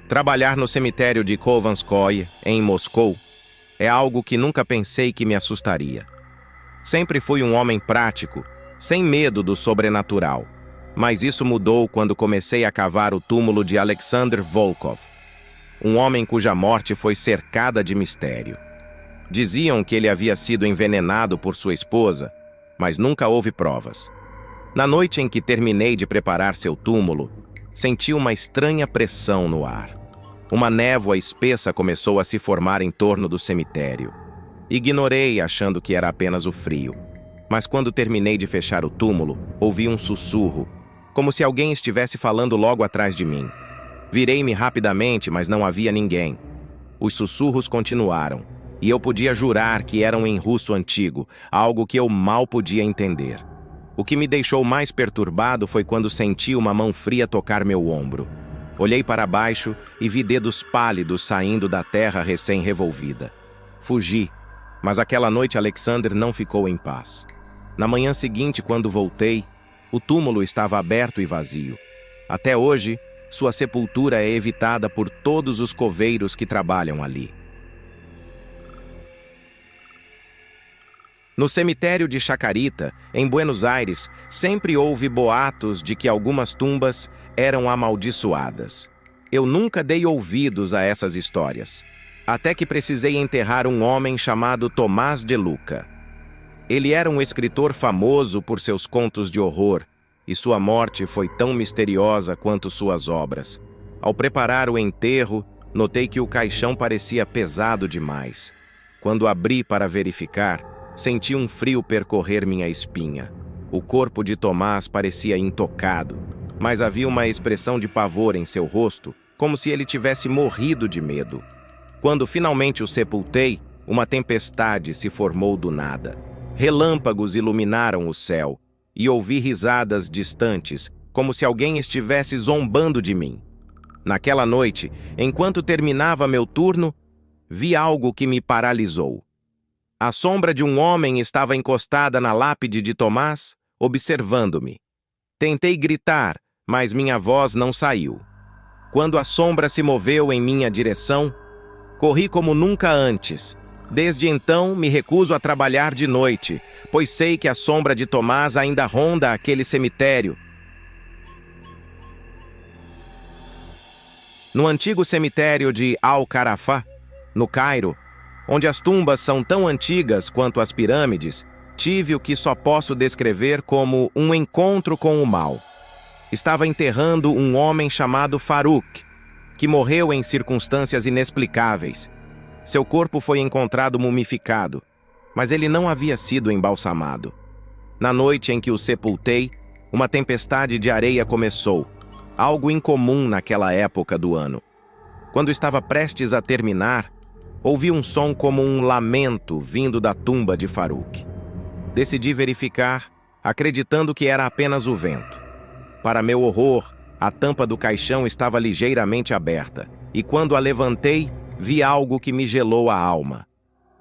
Trabalhar no cemitério de Kovanskoye, em Moscou, é algo que nunca pensei que me assustaria. Sempre fui um homem prático, sem medo do sobrenatural. Mas isso mudou quando comecei a cavar o túmulo de Alexander Volkov, um homem cuja morte foi cercada de mistério. Diziam que ele havia sido envenenado por sua esposa, mas nunca houve provas. Na noite em que terminei de preparar seu túmulo, senti uma estranha pressão no ar. Uma névoa espessa começou a se formar em torno do cemitério. Ignorei, achando que era apenas o frio. Mas quando terminei de fechar o túmulo, ouvi um sussurro, como se alguém estivesse falando logo atrás de mim. Virei-me rapidamente, mas não havia ninguém. Os sussurros continuaram, e eu podia jurar que eram em russo antigo, algo que eu mal podia entender. O que me deixou mais perturbado foi quando senti uma mão fria tocar meu ombro. Olhei para baixo e vi dedos pálidos saindo da terra recém-revolvida. Fugi, mas aquela noite Alexander não ficou em paz. Na manhã seguinte, quando voltei, o túmulo estava aberto e vazio. Até hoje, sua sepultura é evitada por todos os coveiros que trabalham ali. No cemitério de Chacarita, em Buenos Aires, sempre houve boatos de que algumas tumbas eram amaldiçoadas. Eu nunca dei ouvidos a essas histórias, até que precisei enterrar um homem chamado Tomás de Luca. Ele era um escritor famoso por seus contos de horror, e sua morte foi tão misteriosa quanto suas obras. Ao preparar o enterro, notei que o caixão parecia pesado demais. Quando abri para verificar, senti um frio percorrer minha espinha. O corpo de Tomás parecia intocado, mas havia uma expressão de pavor em seu rosto, como se ele tivesse morrido de medo. Quando finalmente o sepultei, uma tempestade se formou do nada. Relâmpagos iluminaram o céu, e ouvi risadas distantes, como se alguém estivesse zombando de mim. Naquela noite, enquanto terminava meu turno, vi algo que me paralisou. A sombra de um homem estava encostada na lápide de Tomás, observando-me. Tentei gritar, mas minha voz não saiu. Quando a sombra se moveu em minha direção, corri como nunca antes. Desde então, me recuso a trabalhar de noite, pois sei que a sombra de Tomás ainda ronda aquele cemitério. No antigo cemitério de Al-Qarafá, no Cairo, onde as tumbas são tão antigas quanto as pirâmides, tive o que só posso descrever como um encontro com o mal. Estava enterrando um homem chamado Farouk, que morreu em circunstâncias inexplicáveis. Seu corpo foi encontrado mumificado, mas ele não havia sido embalsamado. Na noite em que o sepultei, uma tempestade de areia começou, algo incomum naquela época do ano. Quando estava prestes a terminar, ouvi um som como um lamento vindo da tumba de Farouk. Decidi verificar, acreditando que era apenas o vento. Para meu horror, a tampa do caixão estava ligeiramente aberta, e quando a levantei, vi algo que me gelou a alma.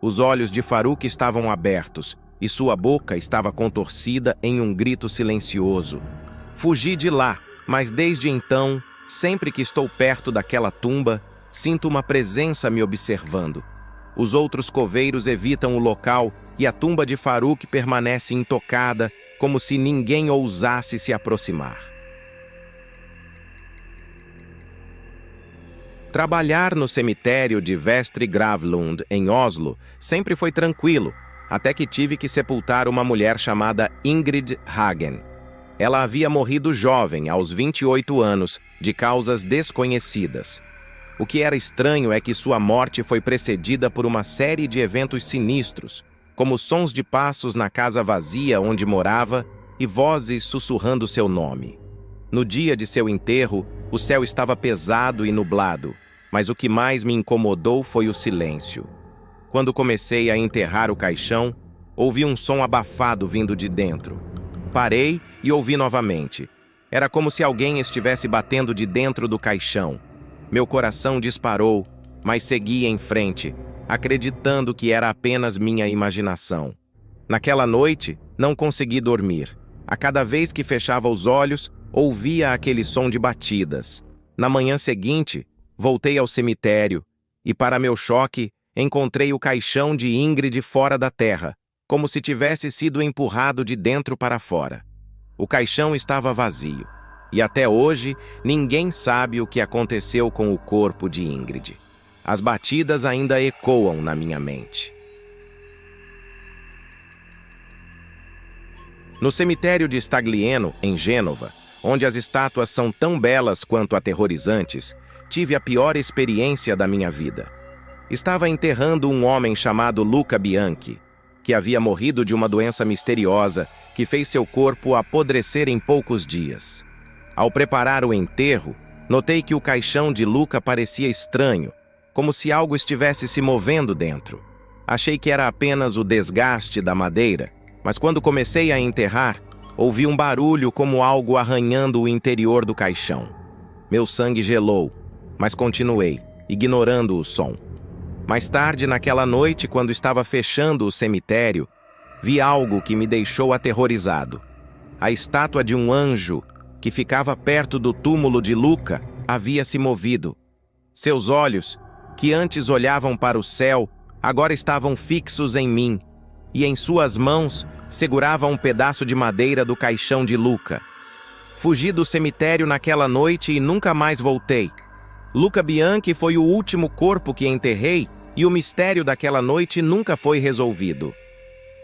Os olhos de Farouk estavam abertos, e sua boca estava contorcida em um grito silencioso. Fugi de lá, mas desde então, sempre que estou perto daquela tumba, sinto uma presença me observando. Os outros coveiros evitam o local e a tumba de Farouk permanece intocada, como se ninguém ousasse se aproximar. Trabalhar no cemitério de Vestre Gravlund, em Oslo, sempre foi tranquilo, até que tive que sepultar uma mulher chamada Ingrid Hagen. Ela havia morrido jovem, aos 28 anos, de causas desconhecidas. O que era estranho é que sua morte foi precedida por uma série de eventos sinistros, como sons de passos na casa vazia onde morava e vozes sussurrando seu nome. No dia de seu enterro, o céu estava pesado e nublado, mas o que mais me incomodou foi o silêncio. Quando comecei a enterrar o caixão, ouvi um som abafado vindo de dentro. Parei e ouvi novamente. Era como se alguém estivesse batendo de dentro do caixão. Meu coração disparou, mas segui em frente, acreditando que era apenas minha imaginação. Naquela noite, não consegui dormir. A cada vez que fechava os olhos, ouvia aquele som de batidas. Na manhã seguinte, Voltei ao cemitério e, para meu choque, encontrei o caixão de Ingrid fora da terra, como se tivesse sido empurrado de dentro para fora. O caixão estava vazio, e até hoje ninguém sabe o que aconteceu com o corpo de Ingrid. As batidas ainda ecoam na minha mente. No cemitério de Staglieno, em Gênova, onde as estátuas são tão belas quanto aterrorizantes, tive a pior experiência da minha vida. Estava enterrando um homem chamado Luca Bianchi, que havia morrido de uma doença misteriosa que fez seu corpo apodrecer em poucos dias. Ao preparar o enterro, notei que o caixão de Luca parecia estranho, como se algo estivesse se movendo dentro. Achei que era apenas o desgaste da madeira, mas quando comecei a enterrar, ouvi um barulho como algo arranhando o interior do caixão. Meu sangue gelou, mas continuei, ignorando o som. Mais tarde, naquela noite, quando estava fechando o cemitério, vi algo que me deixou aterrorizado. A estátua de um anjo, que ficava perto do túmulo de Luca, havia se movido. Seus olhos, que antes olhavam para o céu, agora estavam fixos em mim, e em suas mãos segurava um pedaço de madeira do caixão de Luca. Fugi do cemitério naquela noite e nunca mais voltei. Luca Bianchi foi o último corpo que enterrei e o mistério daquela noite nunca foi resolvido.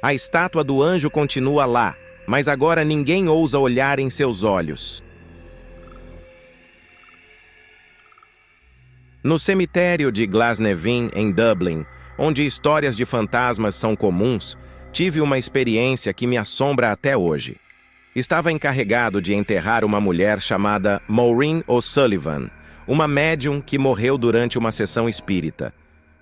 A estátua do anjo continua lá, mas agora ninguém ousa olhar em seus olhos. No cemitério de Glasnevin, em Dublin, onde histórias de fantasmas são comuns, tive uma experiência que me assombra até hoje. Estava encarregado de enterrar uma mulher chamada Maureen O'Sullivan, uma médium que morreu durante uma sessão espírita.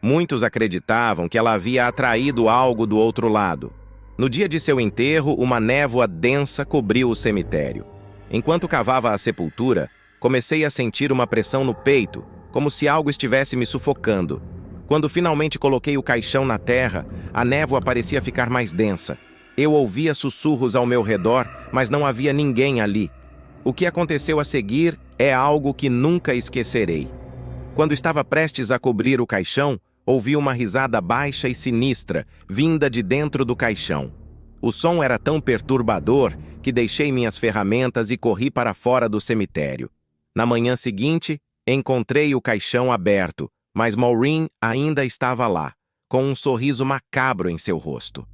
Muitos acreditavam que ela havia atraído algo do outro lado. No dia de seu enterro, uma névoa densa cobriu o cemitério. Enquanto cavava a sepultura, comecei a sentir uma pressão no peito, como se algo estivesse me sufocando. Quando finalmente coloquei o caixão na terra, a névoa parecia ficar mais densa. Eu ouvia sussurros ao meu redor, mas não havia ninguém ali. O que aconteceu a seguir é algo que nunca esquecerei. Quando estava prestes a cobrir o caixão, ouvi uma risada baixa e sinistra, vinda de dentro do caixão. O som era tão perturbador que deixei minhas ferramentas e corri para fora do cemitério. Na manhã seguinte, encontrei o caixão aberto, mas Maureen ainda estava lá, com um sorriso macabro em seu rosto.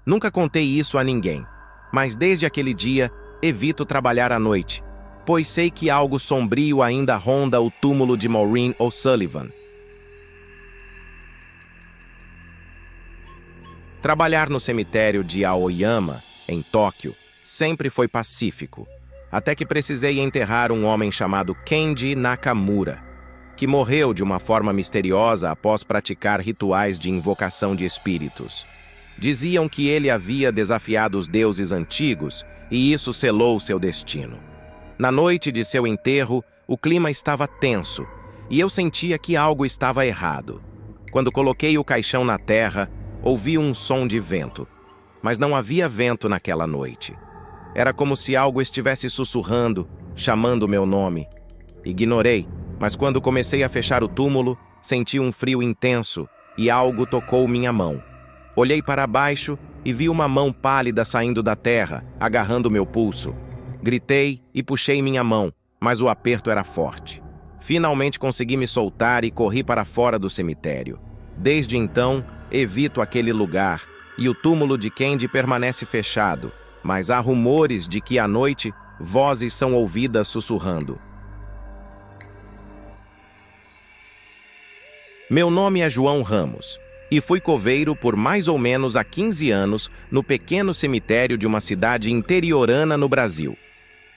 Nunca contei isso a ninguém, mas desde aquele dia evito trabalhar à noite, pois sei que algo sombrio ainda ronda o túmulo de Maureen O'Sullivan. Trabalhar no cemitério de Aoyama, em Tóquio, sempre foi pacífico, até que precisei enterrar um homem chamado Kenji Nakamura, que morreu de uma forma misteriosa após praticar rituais de invocação de espíritos. Diziam que ele havia desafiado os deuses antigos e isso selou seu destino. Na noite de seu enterro, o clima estava tenso e eu sentia que algo estava errado. Quando coloquei o caixão na terra, ouvi um som de vento, mas não havia vento naquela noite. Era como se algo estivesse sussurrando, chamando meu nome. Ignorei, mas quando comecei a fechar o túmulo, senti um frio intenso e algo tocou minha mão. Olhei para baixo e vi uma mão pálida saindo da terra, agarrando meu pulso. Gritei e puxei minha mão, mas o aperto era forte. Finalmente consegui me soltar e corri para fora do cemitério. Desde então, evito aquele lugar e o túmulo de Kenji permanece fechado, mas há rumores de que à noite vozes são ouvidas sussurrando. Meu nome é João Ramos e fui coveiro por mais ou menos há 15 anos no pequeno cemitério de uma cidade interiorana no Brasil.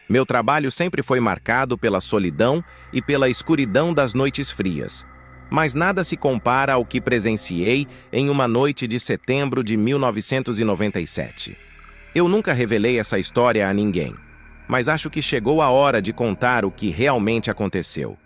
Meu trabalho sempre foi marcado pela solidão e pela escuridão das noites frias, mas nada se compara ao que presenciei em uma noite de setembro de 1997. Eu nunca revelei essa história a ninguém, mas acho que chegou a hora de contar o que realmente aconteceu.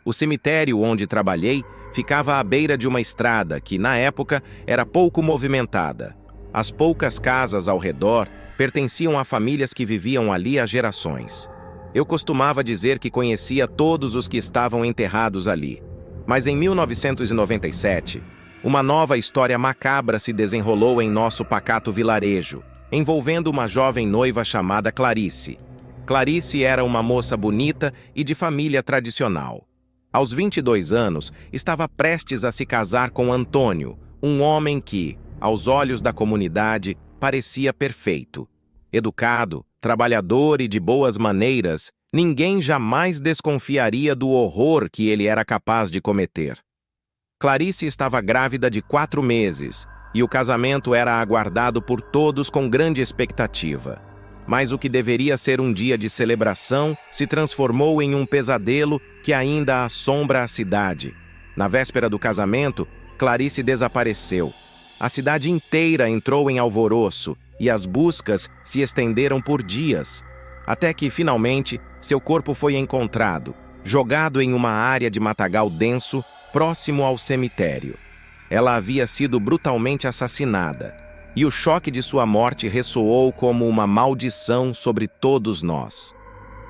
O cemitério onde trabalhei ficava à beira de uma estrada que, na época, era pouco movimentada. As poucas casas ao redor pertenciam a famílias que viviam ali há gerações. Eu costumava dizer que conhecia todos os que estavam enterrados ali. Mas em 1997, uma nova história macabra se desenrolou em nosso pacato vilarejo, envolvendo uma jovem noiva chamada Clarice. Clarice era uma moça bonita e de família tradicional. Aos 22 anos, estava prestes a se casar com Antônio, um homem que, aos olhos da comunidade, parecia perfeito. Educado, trabalhador e de boas maneiras, ninguém jamais desconfiaria do horror que ele era capaz de cometer. Clarice estava grávida de 4 meses, e o casamento era aguardado por todos com grande expectativa. Mas o que deveria ser um dia de celebração se transformou em um pesadelo que ainda assombra a cidade. Na véspera do casamento, Clarice desapareceu. A cidade inteira entrou em alvoroço e as buscas se estenderam por dias, até que, finalmente, seu corpo foi encontrado, jogado em uma área de matagal denso, próximo ao cemitério. Ela havia sido brutalmente assassinada, e o choque de sua morte ressoou como uma maldição sobre todos nós.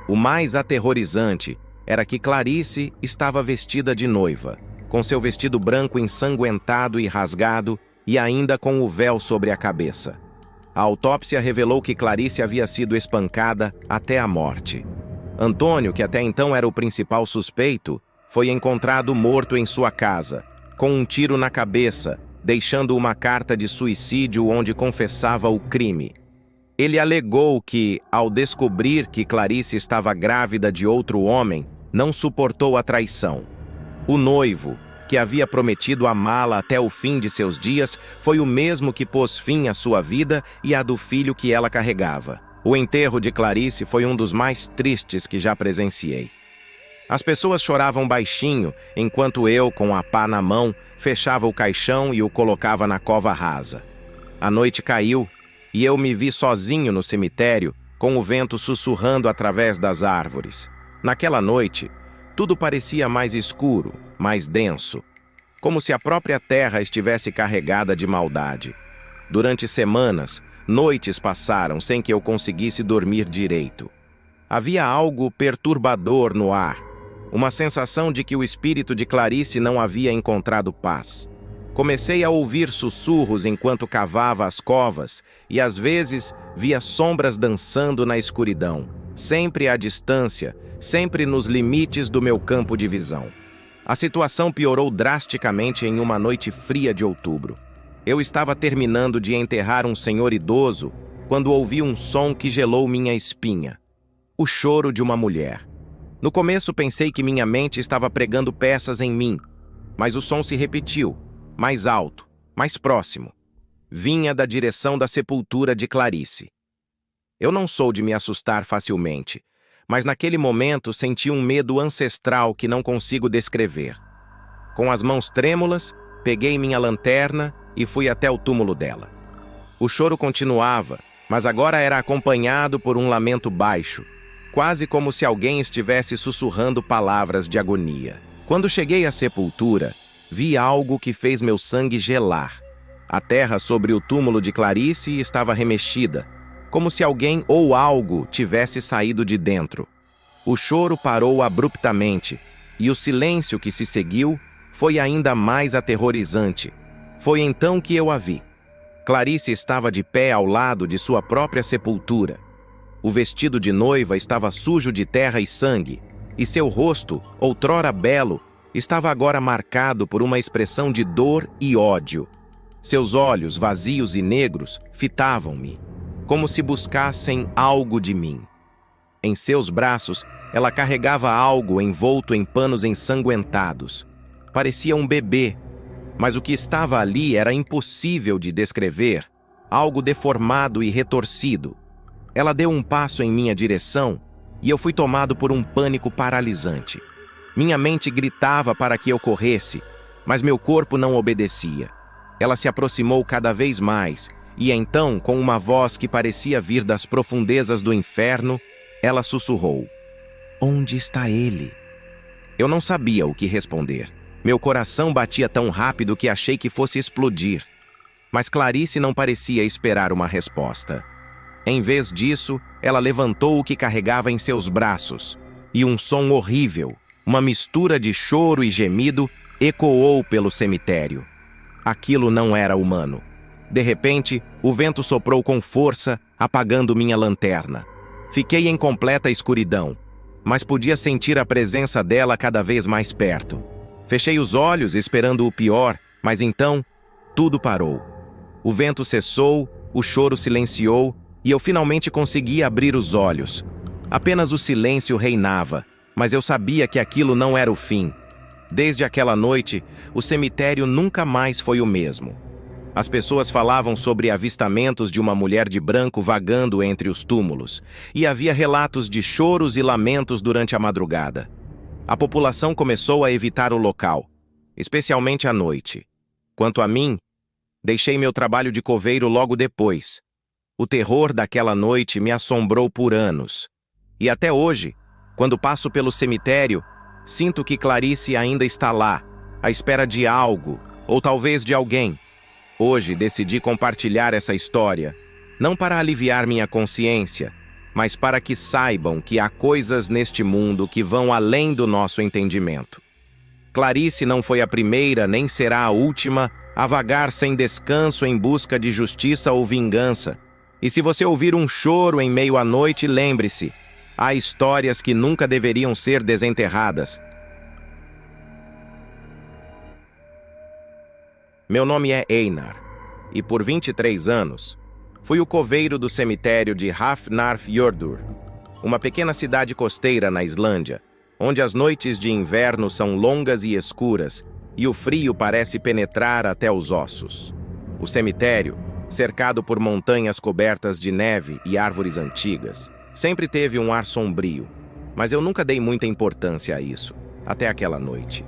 O mais aterrorizante era que Clarice estava vestida de noiva, com seu vestido branco ensanguentado e rasgado e ainda com o véu sobre a cabeça. A autópsia revelou que Clarice havia sido espancada até a morte. Antônio, que até então era o principal suspeito, foi encontrado morto em sua casa, com um tiro na cabeça, deixando uma carta de suicídio onde confessava o crime. Ele alegou que, ao descobrir que Clarice estava grávida de outro homem, não suportou a traição. O noivo, que havia prometido amá-la até o fim de seus dias, foi o mesmo que pôs fim à sua vida e à do filho que ela carregava. O enterro de Clarice foi um dos mais tristes que já presenciei. As pessoas choravam baixinho, enquanto eu, com a pá na mão, fechava o caixão e o colocava na cova rasa. A noite caiu e eu me vi sozinho no cemitério, com o vento sussurrando através das árvores. Naquela noite, tudo parecia mais escuro, mais denso, como se a própria terra estivesse carregada de maldade. Durante semanas, noites passaram sem que eu conseguisse dormir direito. Havia algo perturbador no ar, uma sensação de que o espírito de Clarice não havia encontrado paz. Comecei a ouvir sussurros enquanto cavava as covas e às vezes via sombras dançando na escuridão, sempre à distância, sempre nos limites do meu campo de visão. A situação piorou drasticamente em uma noite fria de outubro. Eu estava terminando de enterrar um senhor idoso quando ouvi um som que gelou minha espinha. O choro de uma mulher. No começo pensei que minha mente estava pregando peças em mim, mas o som se repetiu, mais alto, mais próximo. Vinha da direção da sepultura de Clarice. Eu não sou de me assustar facilmente, mas naquele momento senti um medo ancestral que não consigo descrever. Com as mãos trêmulas, peguei minha lanterna e fui até o túmulo dela. O choro continuava, mas agora era acompanhado por um lamento baixo, quase como se alguém estivesse sussurrando palavras de agonia. Quando cheguei à sepultura, vi algo que fez meu sangue gelar. A terra sobre o túmulo de Clarice estava remexida, como se alguém ou algo tivesse saído de dentro. O choro parou abruptamente, e o silêncio que se seguiu foi ainda mais aterrorizante. Foi então que eu a vi. Clarice estava de pé ao lado de sua própria sepultura. O vestido de noiva estava sujo de terra e sangue, e seu rosto, outrora belo, estava agora marcado por uma expressão de dor e ódio. Seus olhos, vazios e negros, fitavam-me, como se buscassem algo de mim. Em seus braços, ela carregava algo envolto em panos ensanguentados. Parecia um bebê, mas o que estava ali era impossível de descrever, algo deformado e retorcido. Ela deu um passo em minha direção e eu fui tomado por um pânico paralisante. Minha mente gritava para que eu corresse, mas meu corpo não obedecia. Ela se aproximou cada vez mais e então, com uma voz que parecia vir das profundezas do inferno, ela sussurrou: "Onde está ele?" Eu não sabia o que responder. Meu coração batia tão rápido que achei que fosse explodir. Mas Clarice não parecia esperar uma resposta. Em vez disso, ela levantou o que carregava em seus braços, e um som horrível, uma mistura de choro e gemido, ecoou pelo cemitério. Aquilo não era humano. De repente, o vento soprou com força, apagando minha lanterna. Fiquei em completa escuridão, mas podia sentir a presença dela cada vez mais perto. Fechei os olhos, esperando o pior, mas então, tudo parou. O vento cessou, o choro silenciou, e eu finalmente consegui abrir os olhos. Apenas o silêncio reinava, mas eu sabia que aquilo não era o fim. Desde aquela noite, o cemitério nunca mais foi o mesmo. As pessoas falavam sobre avistamentos de uma mulher de branco vagando entre os túmulos, e havia relatos de choros e lamentos durante a madrugada. A população começou a evitar o local, especialmente à noite. Quanto a mim, deixei meu trabalho de coveiro logo depois. O terror daquela noite me assombrou por anos. E até hoje, quando passo pelo cemitério, sinto que Clarice ainda está lá, à espera de algo, ou talvez de alguém. Hoje decidi compartilhar essa história, não para aliviar minha consciência, mas para que saibam que há coisas neste mundo que vão além do nosso entendimento. Clarice não foi a primeira, nem será a última, a vagar sem descanso em busca de justiça ou vingança. E se você ouvir um choro em meio à noite, lembre-se, há histórias que nunca deveriam ser desenterradas. Meu nome é Einar, e por 23 anos, fui o coveiro do cemitério de Hafnarfjordur, uma pequena cidade costeira na Islândia, onde as noites de inverno são longas e escuras, e o frio parece penetrar até os ossos. O cemitério, cercado por montanhas cobertas de neve e árvores antigas, sempre teve um ar sombrio, mas eu nunca dei muita importância a isso, até aquela noite.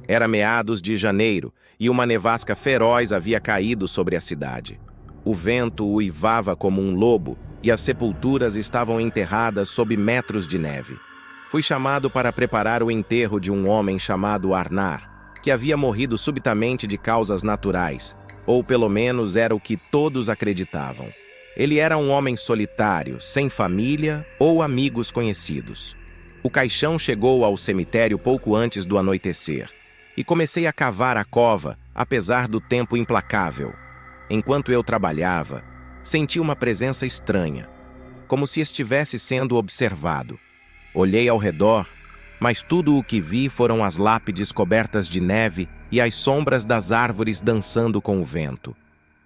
Era meados de janeiro, e uma nevasca feroz havia caído sobre a cidade. O vento uivava como um lobo, e as sepulturas estavam enterradas sob metros de neve. Fui chamado para preparar o enterro de um homem chamado Arnar, que havia morrido subitamente de causas naturais, ou pelo menos era o que todos acreditavam. Ele era um homem solitário, sem família ou amigos conhecidos. O caixão chegou ao cemitério pouco antes do anoitecer, e comecei a cavar a cova, apesar do tempo implacável. Enquanto eu trabalhava, senti uma presença estranha, como se estivesse sendo observado. Olhei ao redor, mas tudo o que vi foram as lápides cobertas de neve e as sombras das árvores dançando com o vento.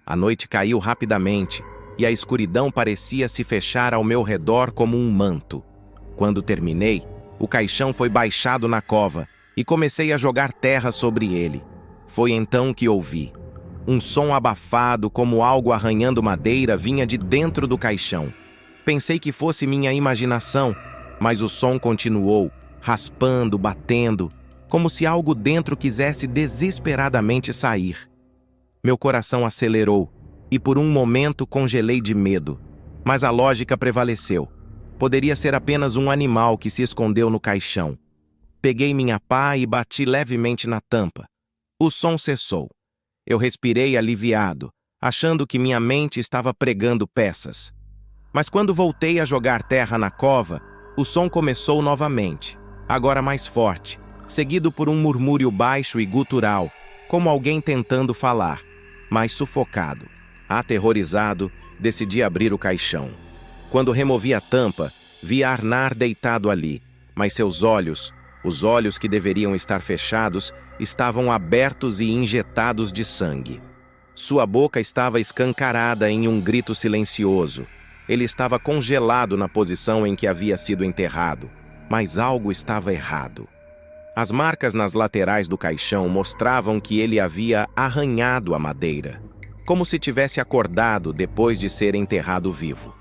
A noite caiu rapidamente, e a escuridão parecia se fechar ao meu redor como um manto. Quando terminei, o caixão foi baixado na cova, e comecei a jogar terra sobre ele. Foi então que ouvi. Um som abafado, como algo arranhando madeira, vinha de dentro do caixão. Pensei que fosse minha imaginação, mas o som continuou, raspando, batendo, como se algo dentro quisesse desesperadamente sair. Meu coração acelerou, e por um momento congelei de medo. Mas a lógica prevaleceu. Poderia ser apenas um animal que se escondeu no caixão. Peguei minha pá e bati levemente na tampa. O som cessou. Eu respirei aliviado, achando que minha mente estava pregando peças. Mas quando voltei a jogar terra na cova, o som começou novamente, agora mais forte, seguido por um murmúrio baixo e gutural, como alguém tentando falar, mas sufocado. Aterrorizado, decidi abrir o caixão. Quando removi a tampa, vi Arnar deitado ali, mas seus olhos, os olhos que deveriam estar fechados, estavam abertos e injetados de sangue. Sua boca estava escancarada em um grito silencioso. Ele estava congelado na posição em que havia sido enterrado, mas algo estava errado. As marcas nas laterais do caixão mostravam que ele havia arranhado a madeira, como se tivesse acordado depois de ser enterrado vivo.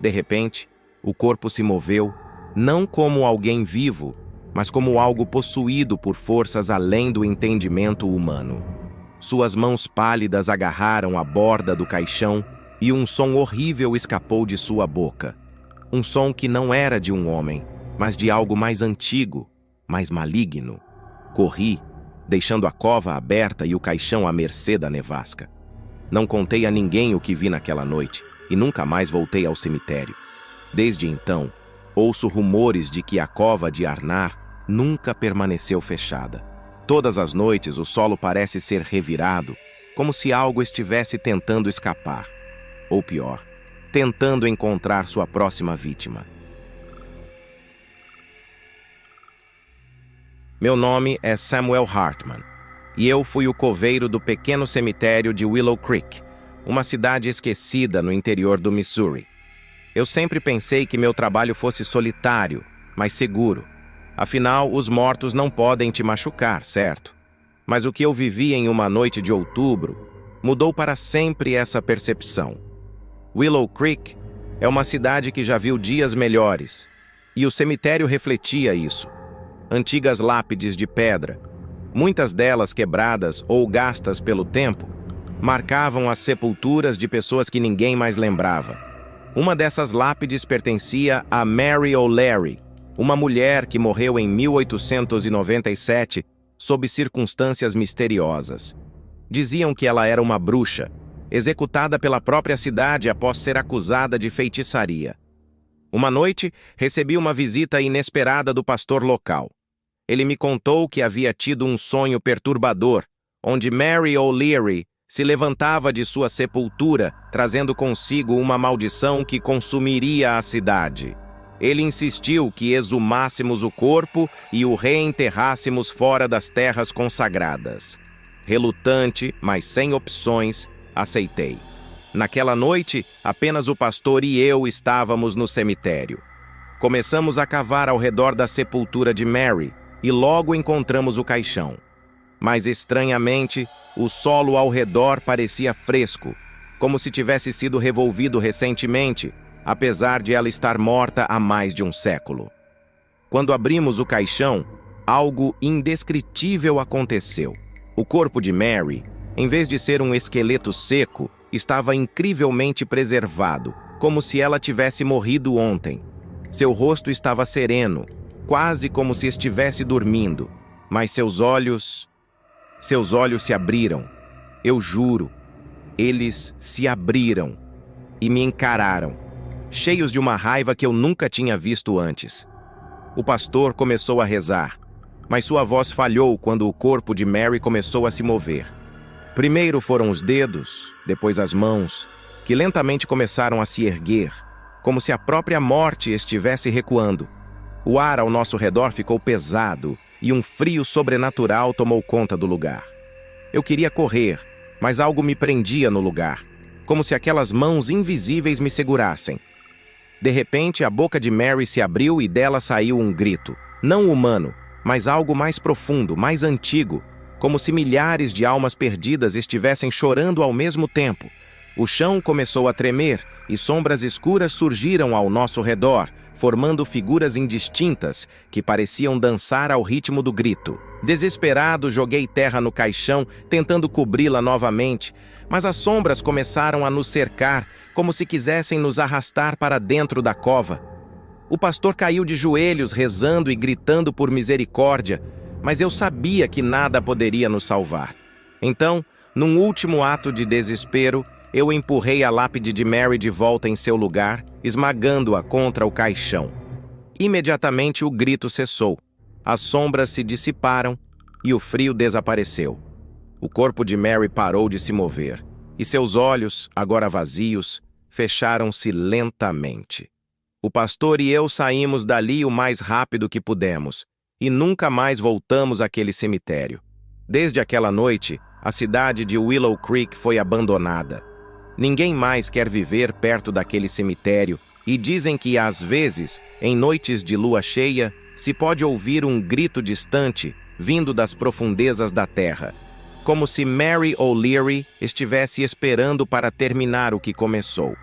De repente, o corpo se moveu, não como alguém vivo, mas como algo possuído por forças além do entendimento humano. Suas mãos pálidas agarraram a borda do caixão e um som horrível escapou de sua boca. Um som que não era de um homem, mas de algo mais antigo, mais maligno. Corri, deixando a cova aberta e o caixão à mercê da nevasca. Não contei a ninguém o que vi naquela noite, e nunca mais voltei ao cemitério. Desde então, ouço rumores de que a cova de Arnar nunca permaneceu fechada. Todas as noites o solo parece ser revirado, como se algo estivesse tentando escapar. Ou pior, tentando encontrar sua próxima vítima. Meu nome é Samuel Hartman, e eu fui o coveiro do pequeno cemitério de Willow Creek, uma cidade esquecida no interior do Missouri. Eu sempre pensei que meu trabalho fosse solitário, mas seguro. Afinal, os mortos não podem te machucar, certo? Mas o que eu vivi em uma noite de outubro mudou para sempre essa percepção. Willow Creek é uma cidade que já viu dias melhores, e o cemitério refletia isso. Antigas lápides de pedra, muitas delas quebradas ou gastas pelo tempo, marcavam as sepulturas de pessoas que ninguém mais lembrava. Uma dessas lápides pertencia a Mary O'Leary, uma mulher que morreu em 1897 sob circunstâncias misteriosas. Diziam que ela era uma bruxa, executada pela própria cidade após ser acusada de feitiçaria. Uma noite, recebi uma visita inesperada do pastor local. Ele me contou que havia tido um sonho perturbador, onde Mary O'Leary se levantava de sua sepultura, trazendo consigo uma maldição que consumiria a cidade. Ele insistiu que exumássemos o corpo e o reenterrássemos fora das terras consagradas. Relutante, mas sem opções, aceitei. Naquela noite, apenas o pastor e eu estávamos no cemitério. Começamos a cavar ao redor da sepultura de Mary e logo encontramos o caixão. Mas, estranhamente, o solo ao redor parecia fresco, como se tivesse sido revolvido recentemente, apesar de ela estar morta há mais de um século. Quando abrimos o caixão, algo indescritível aconteceu. O corpo de Mary, em vez de ser um esqueleto seco, estava incrivelmente preservado, como se ela tivesse morrido ontem. Seu rosto estava sereno, quase como se estivesse dormindo, mas seus olhos se abriram. Eu juro, eles se abriram e me encararam, cheios de uma raiva que eu nunca tinha visto antes. O pastor começou a rezar, mas sua voz falhou quando o corpo de Mary começou a se mover. Primeiro foram os dedos, depois as mãos, que lentamente começaram a se erguer, como se a própria morte estivesse recuando. O ar ao nosso redor ficou pesado e um frio sobrenatural tomou conta do lugar. Eu queria correr, mas algo me prendia no lugar, como se aquelas mãos invisíveis me segurassem. De repente, a boca de Mary se abriu e dela saiu um grito, não humano, mas algo mais profundo, mais antigo, como se milhares de almas perdidas estivessem chorando ao mesmo tempo. O chão começou a tremer e sombras escuras surgiram ao nosso redor, formando figuras indistintas que pareciam dançar ao ritmo do grito. Desesperado, joguei terra no caixão, tentando cobri-la novamente, mas as sombras começaram a nos cercar, como se quisessem nos arrastar para dentro da cova. O pastor caiu de joelhos, rezando e gritando por misericórdia, mas eu sabia que nada poderia nos salvar. Então, num último ato de desespero, eu empurrei a lápide de Mary de volta em seu lugar, esmagando-a contra o caixão. Imediatamente o grito cessou, as sombras se dissiparam e o frio desapareceu. O corpo de Mary parou de se mover, e seus olhos, agora vazios, fecharam-se lentamente. O pastor e eu saímos dali o mais rápido que pudemos, e nunca mais voltamos àquele cemitério. Desde aquela noite, a cidade de Willow Creek foi abandonada. Ninguém mais quer viver perto daquele cemitério e dizem que, às vezes, em noites de lua cheia, se pode ouvir um grito distante vindo das profundezas da terra, como se Mary O'Leary estivesse esperando para terminar o que começou.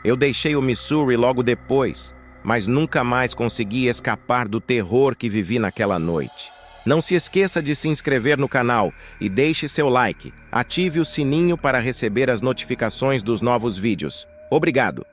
Eu deixei o Missouri logo depois, mas nunca mais consegui escapar do terror que vivi naquela noite. Não se esqueça de se inscrever no canal e deixe seu like. Ative o sininho para receber as notificações dos novos vídeos. Obrigado!